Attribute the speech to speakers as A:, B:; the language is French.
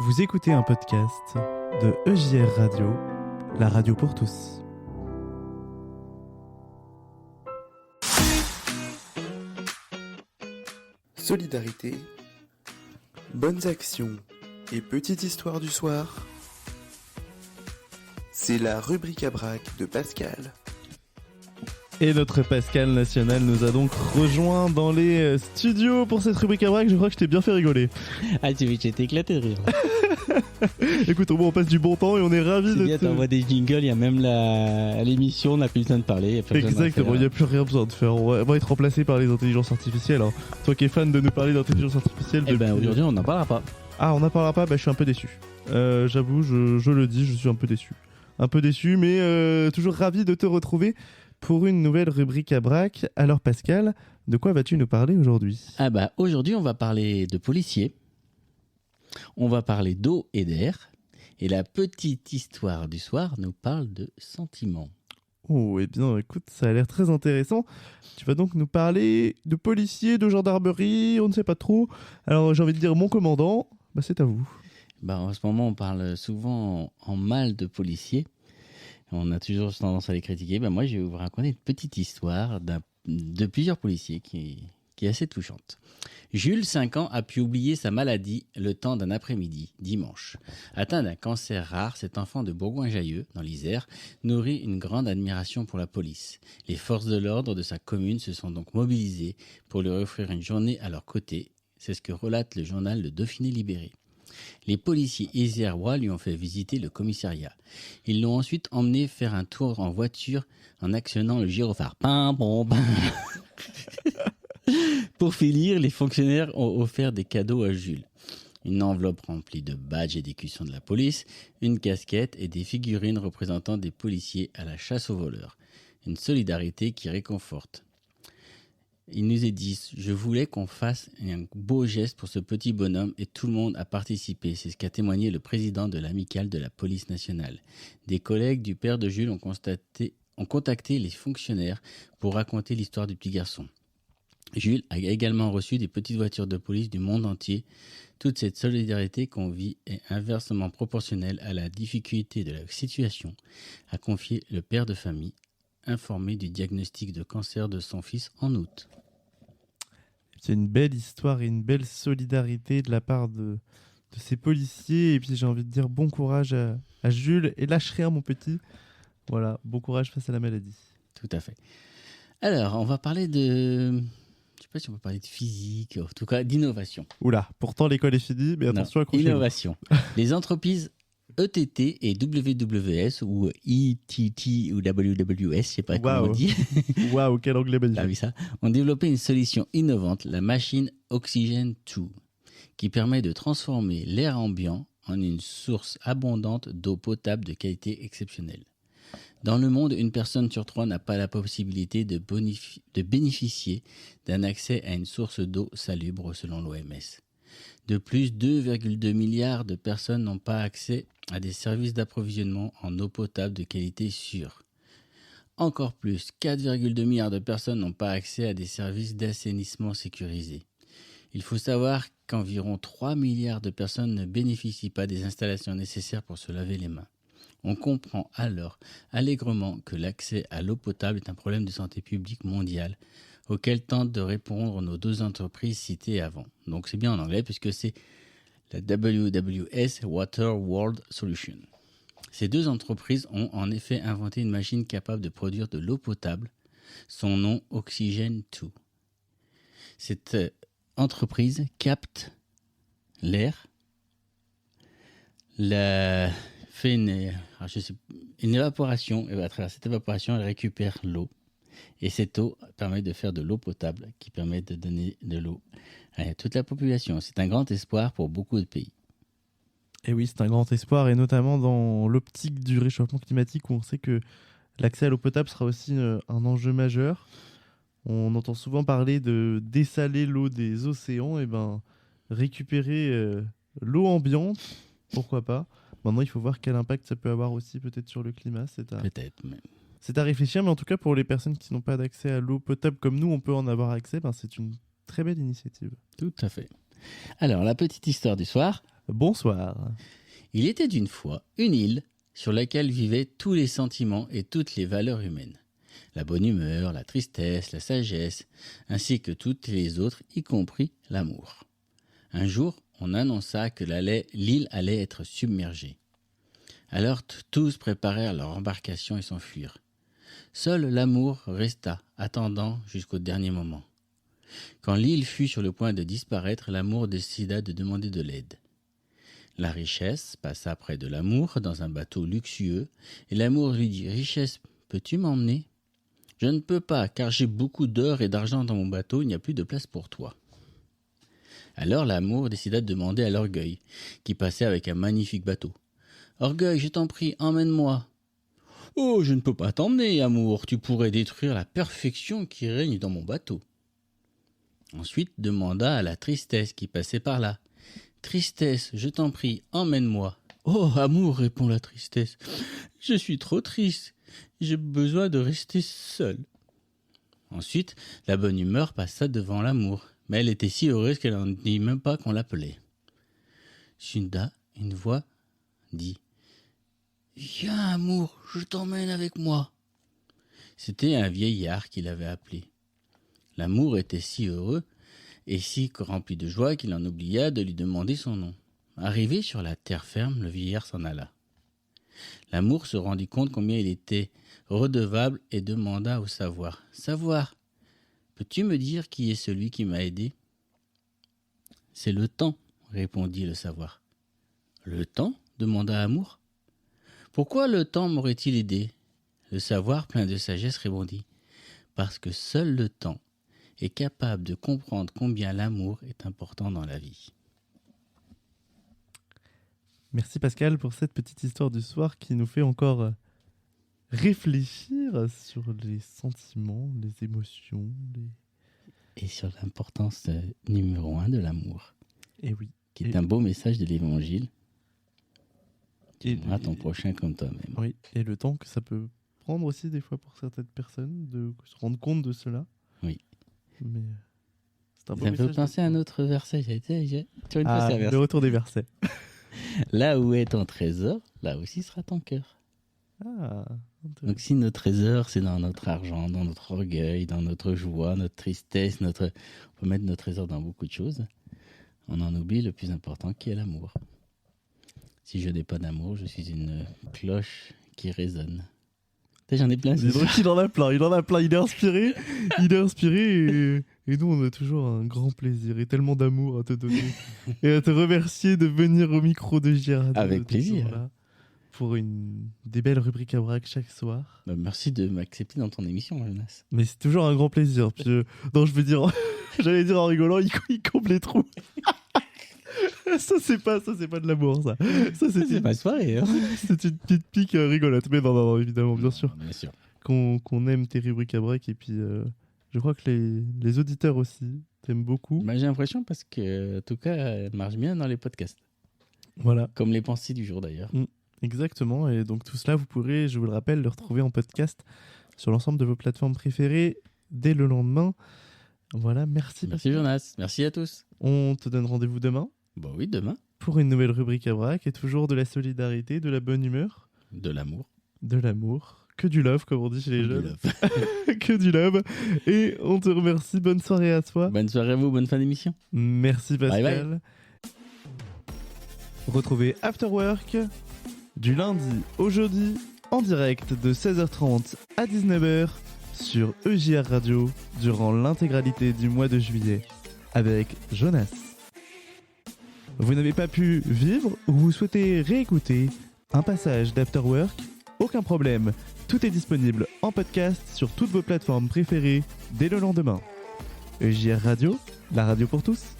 A: Vous écoutez un podcast de EJR Radio, la radio pour tous.
B: Solidarité, bonnes actions et petite histoire du soir. C'est la rubrique à brac de Pascal.
A: Et notre Pascal National nous a donc rejoint dans les studios pour cette rubrique à brac. Je crois que je t'ai bien fait rigoler.
C: Ah, tu j'ai été éclaté de rire.
A: Écoute, au moins on passe du bon temps et on est ravis de
C: bien, t'envoies des jingles, il y a même l'émission, on n'a plus besoin de parler.
A: Exactement, il n'y a plus rien besoin de faire. On va être remplacé par les intelligences artificielles. Hein. Toi qui es fan de nous parler d'intelligence artificielle.
C: Eh ben aujourd'hui, on n'en parlera pas.
A: Ah, on n'en parlera pas, je suis un peu déçu. J'avoue, je le dis, je suis un peu déçu. Un peu déçu, mais toujours ravi de te retrouver pour une nouvelle rubrique à brac. Alors Pascal, de quoi vas-tu nous parler aujourd'hui ?
C: Ah bah aujourd'hui, on va parler de policiers. On va parler d'eau et d'air. Et la petite histoire du soir nous parle de sentiments.
A: Oh, eh bien, écoute, ça a l'air très intéressant. Tu vas donc nous parler de policiers, de gendarmerie, on ne sait pas trop. Alors, j'ai envie de dire, mon commandant, c'est à vous.
C: En ce moment, on parle souvent en mal de policiers. On a toujours tendance à les critiquer. Moi, je vais vous raconter une petite histoire de plusieurs policiers qui est assez touchante. Jules, 5 ans, a pu oublier sa maladie le temps d'un après-midi, dimanche. Atteint d'un cancer rare, cet enfant de Bourgoin-Jallieu, dans l'Isère, nourrit une grande admiration pour la police. Les forces de l'ordre de sa commune se sont donc mobilisées pour lui offrir une journée à leur côté. C'est ce que relate le journal Le Dauphiné Libéré. Les policiers isérois lui ont fait visiter le commissariat. Ils l'ont ensuite emmené faire un tour en voiture en actionnant le gyrophare. Pim, pom, pim. Pour finir, les fonctionnaires ont offert des cadeaux à Jules. Une enveloppe remplie de badges et d'écussons de la police, une casquette et des figurines représentant des policiers à la chasse aux voleurs. Une solidarité qui réconforte. Il nous est dit, je voulais qu'on fasse un beau geste pour ce petit bonhomme et tout le monde a participé. C'est ce qu'a témoigné le président de l'amicale de la police nationale. Des collègues du père de Jules ont contacté les fonctionnaires pour raconter l'histoire du petit garçon. Jules a également reçu des petites voitures de police du monde entier. Toute cette solidarité qu'on vit est inversement proportionnelle à la difficulté de la situation, a confié le père de famille, informé du diagnostic de cancer de son fils en août.
A: C'est une belle histoire et une belle solidarité de la part de ces policiers. Et puis j'ai envie de dire bon courage à Jules et lâche rien mon petit. Voilà, bon courage face à la maladie.
C: Tout à fait. Alors, on va parler de... Je ne sais pas si on peut parler de physique, en tout cas d'innovation.
A: Oula, pourtant l'école est finie, mais attention, accrochez-vous.
C: Innovation. Les entreprises ETT et WWS ou ETT ou WWS, je ne sais pas comment on dit.
A: Waouh, quel anglais magnifique.
C: Ah oui, ça. Ont développé une solution innovante, la machine Oxygen 2, qui permet de transformer l'air ambiant en une source abondante d'eau potable de qualité exceptionnelle. Dans le monde, une personne sur 3 n'a pas la possibilité de bénéficier d'un accès à une source d'eau salubre selon l'OMS. De plus, 2,2 milliards de personnes n'ont pas accès à des services d'approvisionnement en eau potable de qualité sûre. Encore plus, 4,2 milliards de personnes n'ont pas accès à des services d'assainissement sécurisés. Il faut savoir qu'environ 3 milliards de personnes ne bénéficient pas des installations nécessaires pour se laver les mains. On comprend alors allègrement que l'accès à l'eau potable est un problème de santé publique mondiale auquel tentent de répondre nos 2 entreprises citées avant. Donc c'est bien en anglais puisque c'est la WWS Water World Solution. Ces 2 entreprises ont en effet inventé une machine capable de produire de l'eau potable, son nom Oxygen 2. Cette entreprise capte l'air, fait une évaporation, et à travers cette évaporation, elle récupère l'eau. Et cette eau permet de faire de l'eau potable, qui permet de donner de l'eau à toute la population. C'est un grand espoir pour beaucoup de pays.
A: Et oui, c'est un grand espoir, et notamment dans l'optique du réchauffement climatique, où on sait que l'accès à l'eau potable sera aussi un enjeu majeur. On entend souvent parler de dessaler l'eau des océans, et récupérer l'eau ambiante, pourquoi pas. Maintenant, il faut voir quel impact ça peut avoir aussi peut-être sur le climat.
C: Peut-être même.
A: C'est à réfléchir, mais en tout cas, pour les personnes qui n'ont pas d'accès à l'eau potable comme nous, on peut en avoir accès. C'est une très belle initiative.
C: Tout à fait. Alors, la petite histoire du soir.
A: bonsoir.
C: Il était d'une fois une île sur laquelle vivaient tous les sentiments et toutes les valeurs humaines. La bonne humeur, la tristesse, la sagesse, ainsi que toutes les autres, y compris l'amour. Un jour, on annonça que l'île allait être submergée. Alors tous préparèrent leur embarcation et s'enfuirent. Seul l'amour resta, attendant jusqu'au dernier moment. Quand l'île fut sur le point de disparaître, l'amour décida de demander de l'aide. La richesse passa près de l'amour dans un bateau luxueux, et l'amour lui dit « Richesse, peux-tu m'emmener ? Je ne peux pas, car j'ai beaucoup d'or et d'argent dans mon bateau, il n'y a plus de place pour toi. » Alors l'amour décida de demander à l'orgueil, qui passait avec un magnifique bateau. « Orgueil, je t'en prie, emmène-moi. »« Oh, je ne peux pas t'emmener, amour, tu pourrais détruire la perfection qui règne dans mon bateau. » Ensuite demanda à la tristesse qui passait par là. « Tristesse, je t'en prie, emmène-moi. »« Oh, amour, répond la tristesse, je suis trop triste, j'ai besoin de rester seule. » Ensuite, la bonne humeur passa devant l'amour, mais elle était si heureuse qu'elle n'en dit même pas qu'on l'appelait. Soudain, une voix dit « Viens, amour, je t'emmène avec moi. » C'était un vieillard qui l'avait appelé. L'amour était si heureux et si rempli de joie qu'il en oublia de lui demander son nom. Arrivé sur la terre ferme, le vieillard s'en alla. L'amour se rendit compte combien il était redevable et demanda au savoir. « Savoir, peux-tu me dire qui est celui qui m'a aidé ?»« C'est le temps, » répondit le savoir. « Le temps ?» demanda Amour. « Pourquoi le temps m'aurait-il aidé ?» Le savoir, plein de sagesse, répondit. « Parce que seul le temps est capable de comprendre combien l'amour est important dans la vie. »
A: Merci Pascal pour cette petite histoire du soir qui nous fait encore réfléchir sur les sentiments, les émotions.
C: Et sur l'importance numéro 1 de l'amour.
A: Et oui.
C: Qui est un beau message de l'évangile. Tu aimeras ton
A: et,
C: prochain comme toi-même.
A: Oui, et le temps que ça peut prendre aussi des fois pour certaines personnes de se rendre compte de cela.
C: Oui.
A: Mais c'est un beau
C: ça me
A: message.
C: fait penser à un autre verset.
A: Le retour des versets.
C: Là où est ton trésor, là aussi sera ton cœur.
A: Ah,
C: donc si notre trésor, c'est dans notre argent, dans notre orgueil, dans notre joie, notre tristesse, on peut mettre notre trésor dans beaucoup de choses. On en oublie le plus important qui est l'amour. Si je n'ai pas d'amour, je suis une cloche qui résonne. J'en ai plein.
A: Il en a plein. Il est inspiré. Et nous, on a toujours un grand plaisir et tellement d'amour à te donner et à te remercier de venir au micro de JR.
C: Avec plaisir.
A: Là, pour des belles rubriques à braque chaque soir.
C: Bah, merci de m'accepter dans ton émission, Jonas.
A: Mais c'est toujours un grand plaisir. Puis, non, je veux dire, j'allais dire en rigolant, il comble les trous. Ça c'est pas de l'amour, ça.
C: C'est ma soirée. Hein.
A: C'est une petite pique rigolote. Mais non, évidemment, bien sûr.
C: Bien sûr.
A: Qu'on aime tes rubriques à break. Et puis, je crois que les auditeurs aussi t'aiment beaucoup.
C: Bah, j'ai l'impression parce que, en tout cas, elle marche bien dans les podcasts.
A: Voilà.
C: Comme les pensées du jour, d'ailleurs.
A: Exactement. Et donc, tout cela, vous pourrez, je vous le rappelle, le retrouver en podcast sur l'ensemble de vos plateformes préférées dès le lendemain. Voilà, merci.
C: Merci, Jonas. Merci à tous.
A: On te donne rendez-vous demain.
C: Bah oui, demain.
A: Pour une nouvelle rubrique à braque et toujours de la solidarité, de la bonne humeur.
C: De l'amour.
A: De l'amour. Que du love, comme on dit chez les jeunes. Que du love. Et on te remercie. Bonne soirée à toi.
C: Bonne soirée à vous. Bonne fin d'émission.
A: Merci Pascal.
C: Bye bye.
A: Retrouvez After Work du lundi au jeudi en direct de 16h30 à 19h sur EJR Radio durant l'intégralité du mois de juillet avec Jonas. Vous n'avez pas pu vivre ou vous souhaitez réécouter un passage d'After Work? Aucun problème, tout est disponible en podcast sur toutes vos plateformes préférées dès le lendemain. EJR Radio, la radio pour tous.